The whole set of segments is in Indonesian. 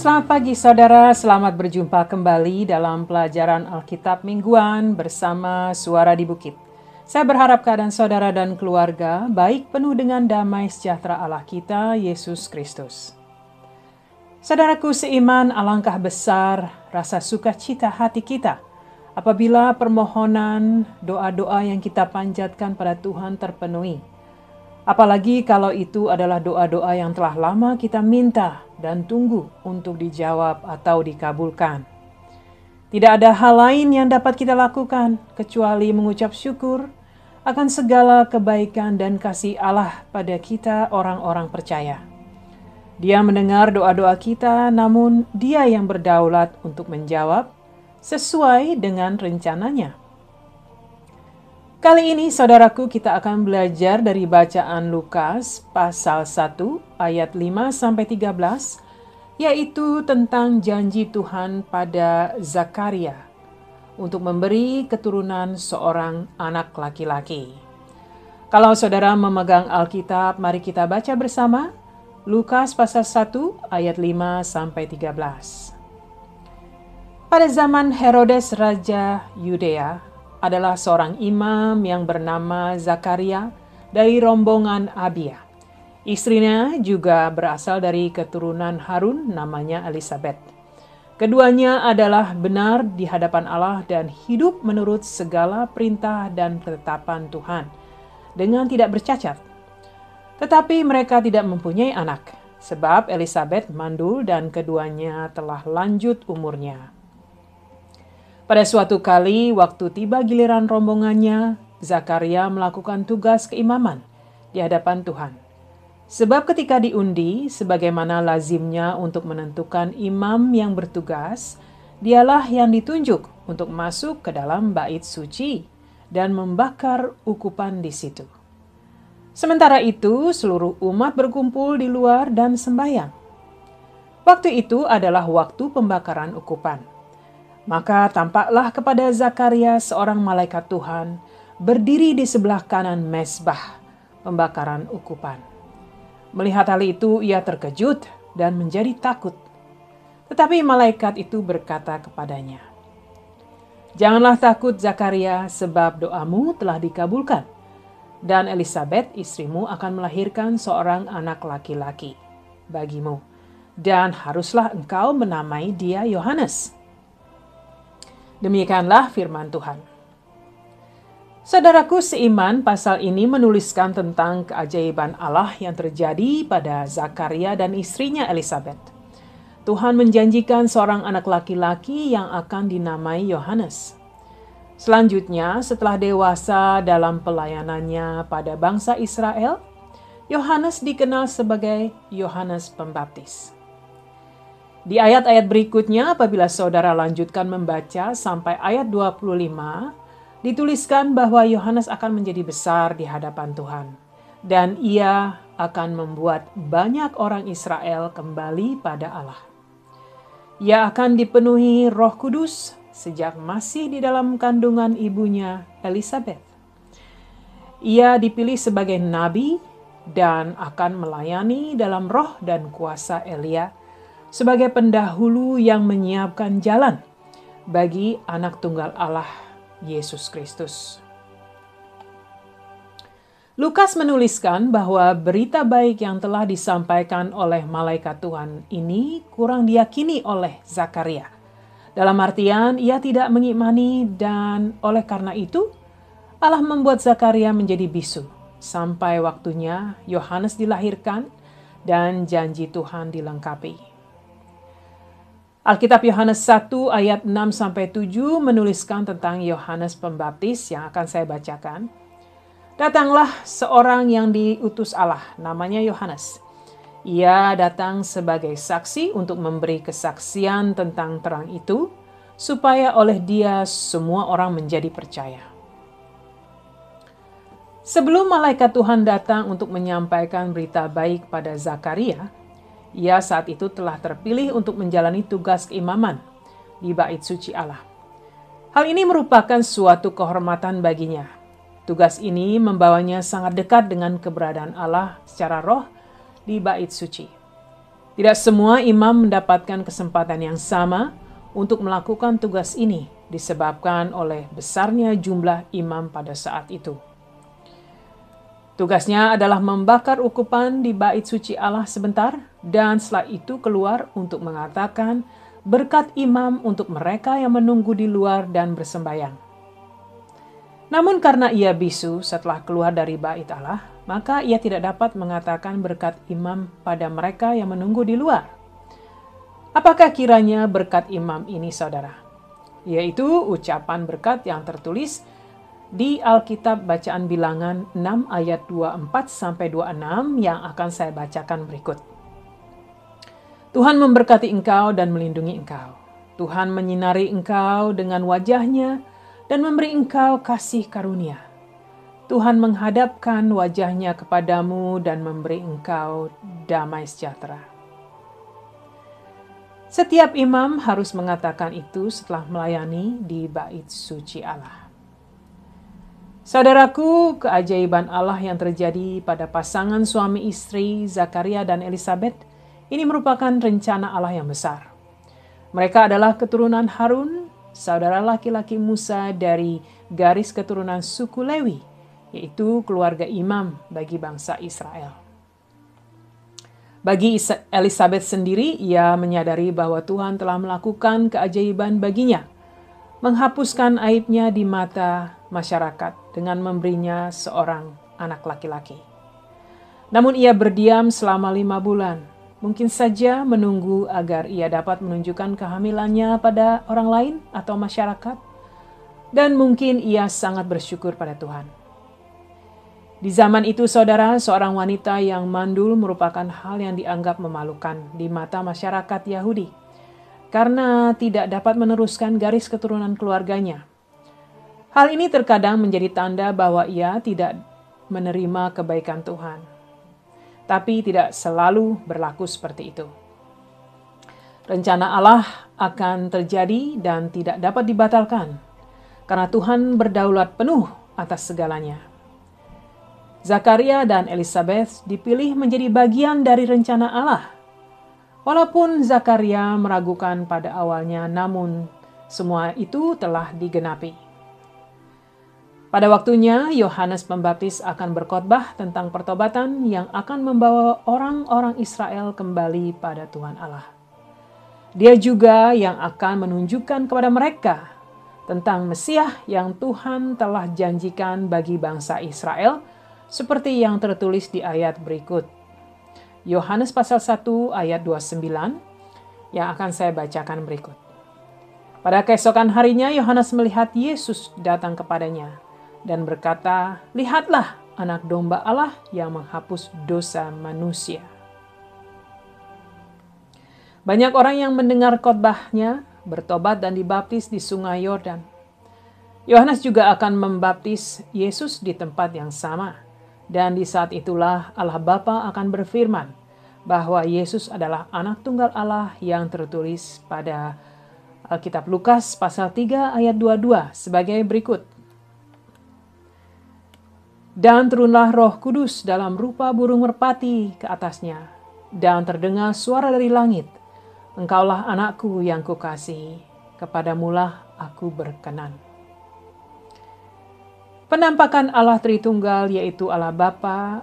Selamat pagi saudara, selamat berjumpa kembali dalam pelajaran Alkitab mingguan bersama Suara di Bukit. Saya berharap keadaan saudara dan keluarga baik, penuh dengan damai sejahtera Allah kita, Yesus Kristus. Saudaraku seiman, alangkah besar rasa sukacita hati kita apabila permohonan doa-doa yang kita panjatkan pada Tuhan terpenuhi. Apalagi kalau itu adalah doa-doa yang telah lama kita minta dan tunggu untuk dijawab atau dikabulkan. Tidak ada hal lain yang dapat kita lakukan kecuali mengucap syukur akan segala kebaikan dan kasih Allah pada kita orang-orang percaya. Dia mendengar doa-doa kita, namun Dia yang berdaulat untuk menjawab sesuai dengan rencananya. Kali ini saudaraku kita akan belajar dari bacaan Lukas pasal 1 ayat 5-13, yaitu tentang janji Tuhan pada Zakaria untuk memberi keturunan seorang anak laki-laki. Kalau saudara memegang Alkitab, mari kita baca bersama Lukas pasal 1 ayat 5-13. Pada zaman Herodes Raja Yudea, adalah seorang imam yang bernama Zakaria dari rombongan Abia. Istrinya juga berasal dari keturunan Harun, namanya Elisabet. Keduanya adalah benar di hadapan Allah dan hidup menurut segala perintah dan ketetapan Tuhan, dengan tidak bercacat. Tetapi mereka tidak mempunyai anak, sebab Elisabet mandul dan keduanya telah lanjut umurnya. Pada suatu kali, waktu tiba giliran rombongannya, Zakaria melakukan tugas keimaman di hadapan Tuhan. Sebab ketika diundi, sebagaimana lazimnya untuk menentukan imam yang bertugas, dialah yang ditunjuk untuk masuk ke dalam bait suci dan membakar ukupan di situ. Sementara itu, seluruh umat berkumpul di luar dan sembahyang. Waktu itu adalah waktu pembakaran ukupan. Maka tampaklah kepada Zakaria seorang malaikat Tuhan berdiri di sebelah kanan mezbah pembakaran ukupan. Melihat hal itu ia terkejut dan menjadi takut. Tetapi malaikat itu berkata kepadanya, "Janganlah takut Zakaria, sebab doamu telah dikabulkan. Dan Elisabet istrimu akan melahirkan seorang anak laki-laki bagimu. Dan haruslah engkau menamai dia Yohanes." Demikianlah firman Tuhan. Saudaraku seiman, pasal ini menuliskan tentang keajaiban Allah yang terjadi pada Zakaria dan istrinya Elisabet. Tuhan menjanjikan seorang anak laki-laki yang akan dinamai Yohanes. Selanjutnya, setelah dewasa dalam pelayanannya pada bangsa Israel, Yohanes dikenal sebagai Yohanes Pembaptis. Di ayat-ayat berikutnya, apabila saudara lanjutkan membaca sampai ayat 25, dituliskan bahwa Yohanes akan menjadi besar di hadapan Tuhan. Dan ia akan membuat banyak orang Israel kembali pada Allah. Ia akan dipenuhi Roh Kudus sejak masih di dalam kandungan ibunya Elisabet. Ia dipilih sebagai nabi dan akan melayani dalam roh dan kuasa Elia, sebagai pendahulu yang menyiapkan jalan bagi anak tunggal Allah, Yesus Kristus. Lukas menuliskan bahwa berita baik yang telah disampaikan oleh malaikat Tuhan ini kurang diyakini oleh Zakaria. Dalam artian, ia tidak mengimani dan oleh karena itu, Allah membuat Zakaria menjadi bisu sampai waktunya Yohanes dilahirkan dan janji Tuhan dilengkapi. Alkitab Yohanes 1 ayat 6-7 menuliskan tentang Yohanes Pembaptis yang akan saya bacakan. Datanglah seorang yang diutus Allah, namanya Yohanes. Ia datang sebagai saksi untuk memberi kesaksian tentang terang itu, supaya oleh dia semua orang menjadi percaya. Sebelum malaikat Tuhan datang untuk menyampaikan berita baik pada Zakaria, ia saat itu telah terpilih untuk menjalani tugas keimaman di bait suci Allah. Hal ini merupakan suatu kehormatan baginya. Tugas ini membawanya sangat dekat dengan keberadaan Allah secara roh di bait suci. Tidak semua imam mendapatkan kesempatan yang sama untuk melakukan tugas ini disebabkan oleh besarnya jumlah imam pada saat itu. Tugasnya adalah membakar ukupan di bait suci Allah sebentar dan setelah itu keluar untuk mengatakan berkat imam untuk mereka yang menunggu di luar dan bersembayang. Namun karena ia bisu setelah keluar dari bait Allah, maka ia tidak dapat mengatakan berkat imam pada mereka yang menunggu di luar. Apakah kiranya berkat imam ini, saudara? Yaitu ucapan berkat yang tertulis di Alkitab bacaan Bilangan 6 ayat 24-26 yang akan saya bacakan berikut. Tuhan memberkati engkau dan melindungi engkau. Tuhan menyinari engkau dengan wajahnya dan memberi engkau kasih karunia. Tuhan menghadapkan wajahnya kepadamu dan memberi engkau damai sejahtera. Setiap imam harus mengatakan itu setelah melayani di bait suci Allah. Saudaraku, keajaiban Allah yang terjadi pada pasangan suami istri Zakaria dan Elisabet ini merupakan rencana Allah yang besar. Mereka adalah keturunan Harun, saudara laki-laki Musa dari garis keturunan suku Lewi, yaitu keluarga imam bagi bangsa Israel. Bagi Elisabet sendiri, ia menyadari bahwa Tuhan telah melakukan keajaiban baginya, menghapuskan aibnya di mata masyarakat dengan memberinya seorang anak laki-laki. Namun ia berdiam selama 5 bulan, mungkin saja menunggu agar ia dapat menunjukkan kehamilannya pada orang lain atau masyarakat, dan mungkin ia sangat bersyukur pada Tuhan. Di zaman itu, saudara, seorang wanita yang mandul merupakan hal yang dianggap memalukan di mata masyarakat Yahudi, karena tidak dapat meneruskan garis keturunan keluarganya. Hal ini terkadang menjadi tanda bahwa ia tidak menerima kebaikan Tuhan. Tapi tidak selalu berlaku seperti itu. Rencana Allah akan terjadi dan tidak dapat dibatalkan, karena Tuhan berdaulat penuh atas segalanya. Zakaria dan Elisabet dipilih menjadi bagian dari rencana Allah. Walaupun Zakaria meragukan pada awalnya, namun semua itu telah digenapi. Pada waktunya, Yohanes Pembaptis akan berkhotbah tentang pertobatan yang akan membawa orang-orang Israel kembali pada Tuhan Allah. Dia juga yang akan menunjukkan kepada mereka tentang Mesias yang Tuhan telah janjikan bagi bangsa Israel, seperti yang tertulis di ayat berikut. Yohanes pasal 1 ayat 29 yang akan saya bacakan berikut. Pada keesokan harinya, Yohanes melihat Yesus datang kepadanya dan berkata, "Lihatlah anak domba Allah yang menghapus dosa manusia." Banyak orang yang mendengar khotbahnya bertobat dan dibaptis di sungai Yordan. Yohanes juga akan membaptis Yesus di tempat yang sama. Dan di saat itulah Allah Bapa akan berfirman bahwa Yesus adalah anak tunggal Allah yang tertulis pada Alkitab Lukas pasal 3 ayat 22 sebagai berikut. Dan turunlah Roh Kudus dalam rupa burung merpati ke atasnya, dan terdengar suara dari langit, "Engkaulah anakku yang kukasihi, kepadamulah aku berkenan." Penampakan Allah Tritunggal, yaitu Allah Bapa,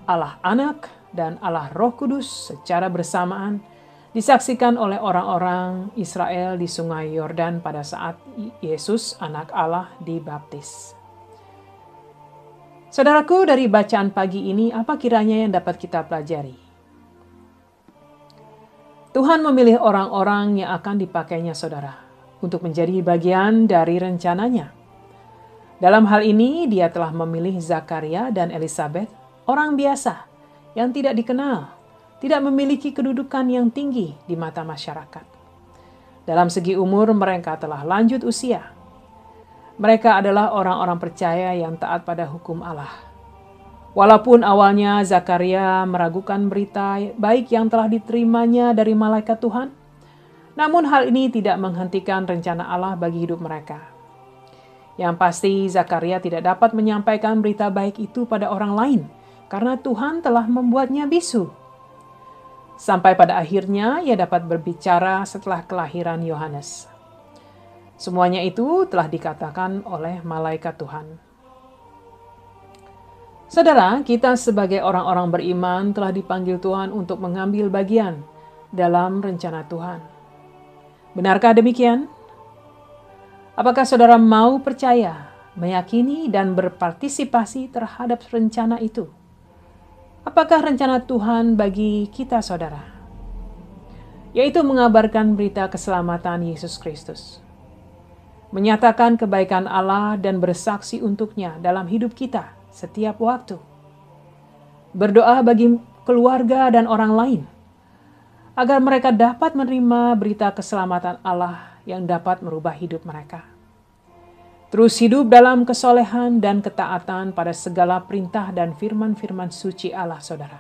Allah Anak, dan Allah Roh Kudus secara bersamaan disaksikan oleh orang-orang Israel di sungai Yordan pada saat Yesus anak Allah dibaptis. Saudaraku, dari bacaan pagi ini, apa kiranya yang dapat kita pelajari? Tuhan memilih orang-orang yang akan dipakainya, saudara, untuk menjadi bagian dari rencananya. Dalam hal ini, dia telah memilih Zakaria dan Elisabet, orang biasa yang tidak dikenal, tidak memiliki kedudukan yang tinggi di mata masyarakat. Dalam segi umur, mereka telah lanjut usia. Mereka adalah orang-orang percaya yang taat pada hukum Allah. Walaupun awalnya Zakaria meragukan berita baik yang telah diterimanya dari malaikat Tuhan, namun hal ini tidak menghentikan rencana Allah bagi hidup mereka. Yang pasti, Zakaria tidak dapat menyampaikan berita baik itu pada orang lain karena Tuhan telah membuatnya bisu. sampai pada akhirnya ia dapat berbicara setelah kelahiran Yohanes. Semuanya itu telah dikatakan oleh malaikat Tuhan. Saudara, kita sebagai orang-orang beriman telah dipanggil Tuhan untuk mengambil bagian dalam rencana Tuhan. Benarkah demikian? Apakah saudara mau percaya, meyakini, dan berpartisipasi terhadap rencana itu? Apakah rencana Tuhan bagi kita, saudara? Yaitu mengabarkan berita keselamatan Yesus Kristus. Menyatakan kebaikan Allah dan bersaksi untuknya dalam hidup kita setiap waktu. Berdoa bagi keluarga dan orang lain, agar mereka dapat menerima berita keselamatan Allah yang dapat merubah hidup mereka. Terus hidup dalam kesolehan dan ketaatan pada segala perintah dan firman-firman suci Allah, saudara.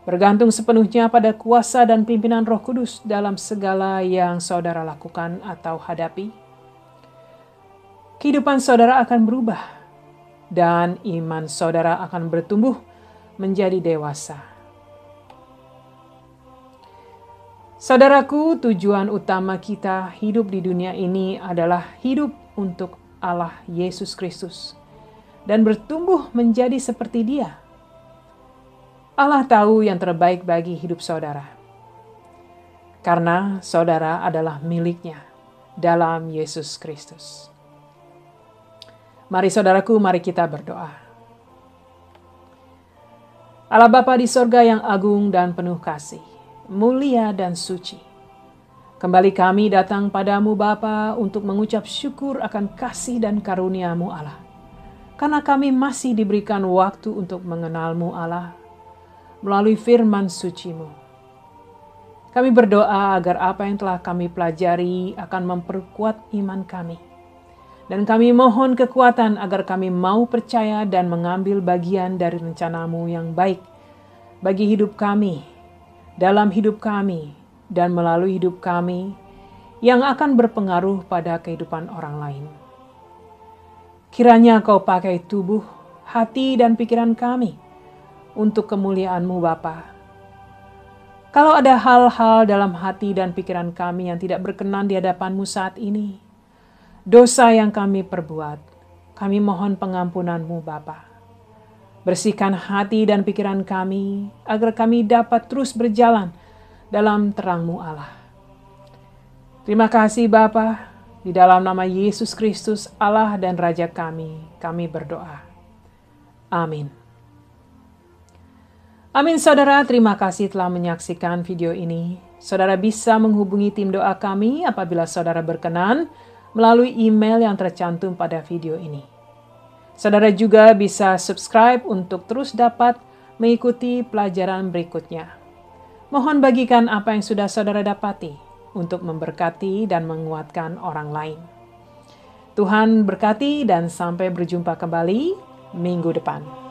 Bergantung sepenuhnya pada kuasa dan pimpinan Roh Kudus dalam segala yang saudara lakukan atau hadapi. Kehidupan saudara akan berubah dan iman saudara akan bertumbuh menjadi dewasa. Saudaraku, tujuan utama kita hidup di dunia ini adalah hidup untuk Allah Yesus Kristus dan bertumbuh menjadi seperti Dia. Allah tahu yang terbaik bagi hidup saudara, karena saudara adalah milik-Nya dalam Yesus Kristus. Mari saudaraku, mari kita berdoa. Allah Bapa di sorga yang agung dan penuh kasih, mulia dan suci. Kembali kami datang padamu Bapa untuk mengucap syukur akan kasih dan karunia-Mu Allah. Karena kami masih diberikan waktu untuk mengenal-Mu Allah melalui firman suci-Mu. Kami berdoa agar apa yang telah kami pelajari akan memperkuat iman kami. Dan kami mohon kekuatan agar kami mau percaya dan mengambil bagian dari rencana-Mu yang baik bagi hidup kami, dalam hidup kami, dan melalui hidup kami yang akan berpengaruh pada kehidupan orang lain. Kiranya Kau pakai tubuh, hati, dan pikiran kami untuk kemuliaan-Mu Bapa. Kalau ada hal-hal dalam hati dan pikiran kami yang tidak berkenan di hadapan-Mu saat ini, dosa yang kami perbuat, kami mohon pengampunan-Mu Bapa. Bersihkan hati dan pikiran kami agar kami dapat terus berjalan dalam terang-Mu Allah. Terima kasih Bapa, di dalam nama Yesus Kristus Allah dan Raja kami berdoa. Amin. Amin saudara, terima kasih telah menyaksikan video ini. Saudara bisa menghubungi tim doa kami apabila saudara berkenan melalui email yang tercantum pada video ini. Saudara juga bisa subscribe untuk terus dapat mengikuti pelajaran berikutnya. Mohon bagikan apa yang sudah saudara dapati untuk memberkati dan menguatkan orang lain. Tuhan berkati dan sampai berjumpa kembali minggu depan.